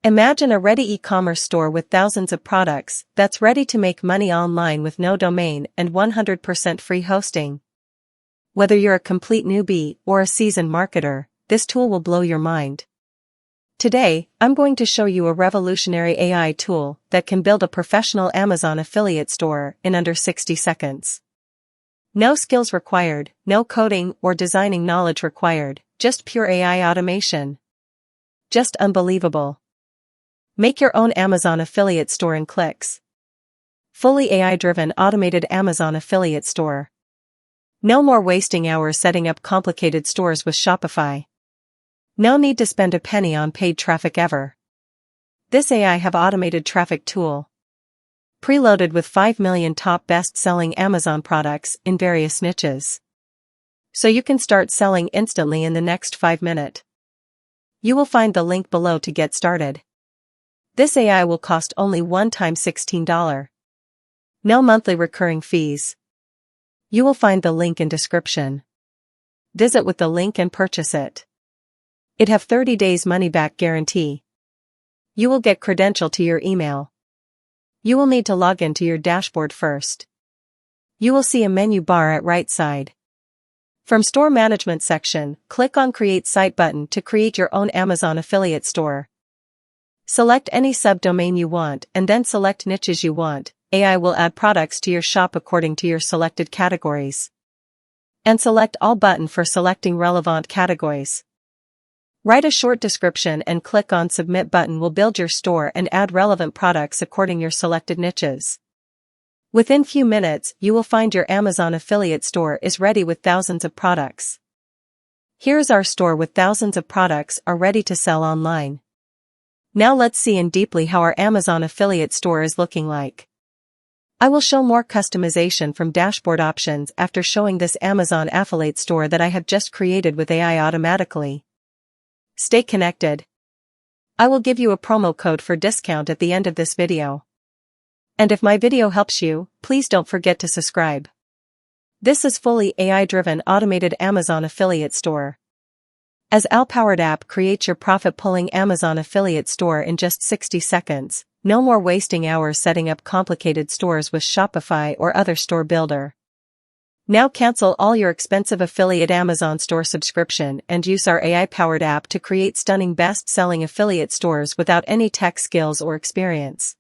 Imagine a ready e-commerce store with thousands of products that's ready to make money online with no domain and 100% free hosting. Whether you're a complete newbie or a seasoned marketer, this tool will blow your mind. Today, I'm going to show you a revolutionary AI tool that can build a professional Amazon affiliate store in under 60 seconds. No skills required, no coding or designing knowledge required, just pure AI automation. Just unbelievable. Make your own Amazon affiliate store in clicks. Fully AI-driven automated Amazon affiliate store. No more wasting hours setting up complicated stores with Shopify. No need to spend a penny on paid traffic ever. This AI have automated traffic tool. Preloaded with 5 million top best-selling Amazon products in various niches. So you can start selling instantly in the next 5 minutes. You will find the link below to get started. This AI will cost only one time $16. No monthly recurring fees. You will find the link in description. Visit with the link and purchase it. It have 30 days money back guarantee. You will get credential to your email. You will need to log into your dashboard first. You will see a menu bar at right side. From Store Management section, click on Create Site button to create your own Amazon affiliate store. Select any subdomain you want and then select niches you want. AI will add products to your shop according to your selected categories. And select All button for selecting relevant categories. Write a short description and click on Submit button will build your store and add relevant products according your selected niches. Within few minutes, you will find your Amazon affiliate store is ready with thousands of products. Here's our store with thousands of products are ready to sell online. Now let's see in deeply how our Amazon affiliate store is looking like. I will show more customization from dashboard options after showing this Amazon affiliate store that I have just created with AI automatically. Stay connected. I will give you a promo code for discount at the end of this video. And if my video helps you, please don't forget to subscribe. This is fully AI-driven automated Amazon affiliate store. As AI-powered app creates your profit-pulling Amazon affiliate store in just 60 seconds, no more wasting hours setting up complicated stores with Shopify or other store builder. Now cancel all your expensive affiliate Amazon store subscription and use our AI-powered app to create stunning best-selling affiliate stores without any tech skills or experience.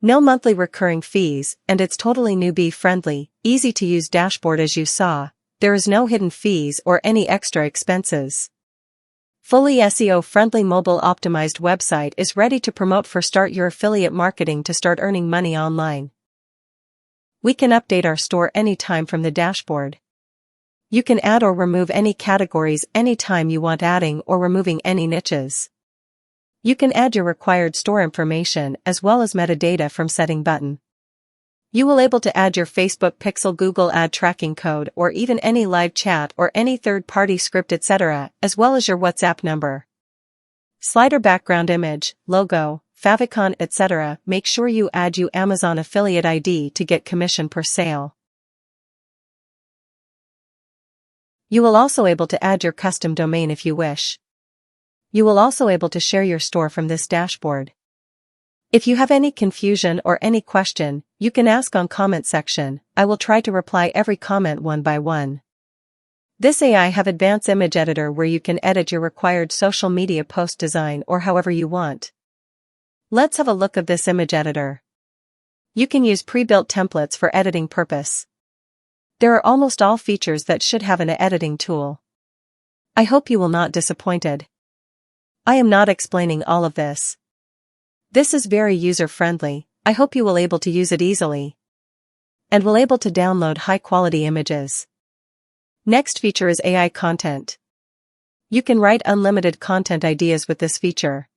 No monthly recurring fees, and it's totally newbie-friendly, easy-to-use dashboard as you saw. There is no hidden fees or any extra expenses. Fully SEO-friendly mobile-optimized website is ready to promote for start your affiliate marketing to start earning money online. We can update our store anytime from the dashboard. You can add or remove any categories anytime you want, adding or removing any niches. You can add your required store information as well as metadata from setting button. You will able to add your Facebook pixel, Google ad tracking code, or even any live chat or any third-party script, etc., as well as your WhatsApp number. Slider background image, logo, favicon, etc. Make sure you add your Amazon affiliate ID to get commission per sale. You will also able to add your custom domain if you wish. You will also able to share your store from this dashboard. If you have any confusion or any question, you can ask on comment section. I will try to reply every comment one by one. This AI have advanced image editor where you can edit your required social media post design or however you want. Let's have a look of this image editor. You can use pre-built templates for editing purpose. There are almost all features that should have an editing tool. I hope you will not disappointed. I am not explaining all of this. This is very user-friendly. I hope you will able to use it easily. And will able to download high-quality images. Next feature is AI content. You can write unlimited content ideas with this feature.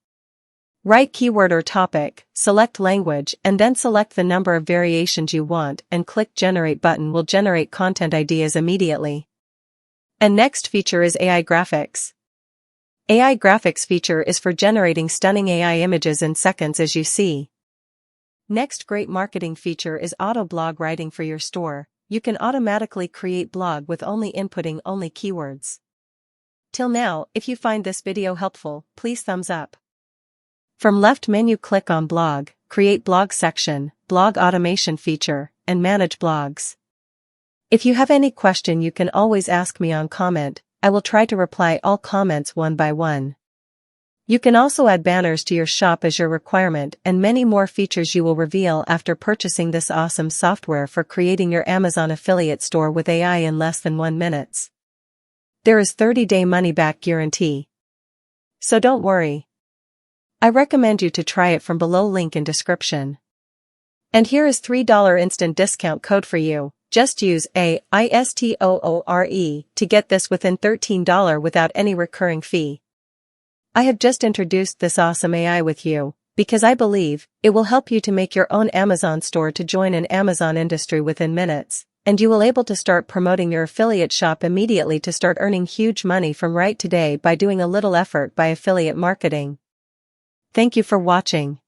Write keyword or topic, select language, and then select the number of variations you want and click Generate button will generate content ideas immediately. And next feature is AI graphics. AI graphics feature is for generating stunning AI images in seconds as you see. Next great marketing feature is auto blog writing for your store. You can automatically create blog with only inputting only keywords. Till now, if you find this video helpful, please thumbs up. From left menu click on blog, create blog section, blog automation feature, and manage blogs. If you have any question you can always ask me on comment, I will try to reply all comments one by one. You can also add banners to your shop as your requirement and many more features you will reveal after purchasing this awesome software for creating your Amazon affiliate store with AI in less than 1 minute. There is 30-day money-back guarantee. So don't worry. I recommend you to try it from below link in description. And here is $3 instant discount code for you. Just use AISTOORE to get this within $13 without any recurring fee. I have just introduced this awesome AI with you, because I believe it will help you to make your own Amazon store to join an Amazon industry within minutes, and you will able to start promoting your affiliate shop immediately to start earning huge money from right today by doing a little effort by affiliate marketing. Thank you for watching.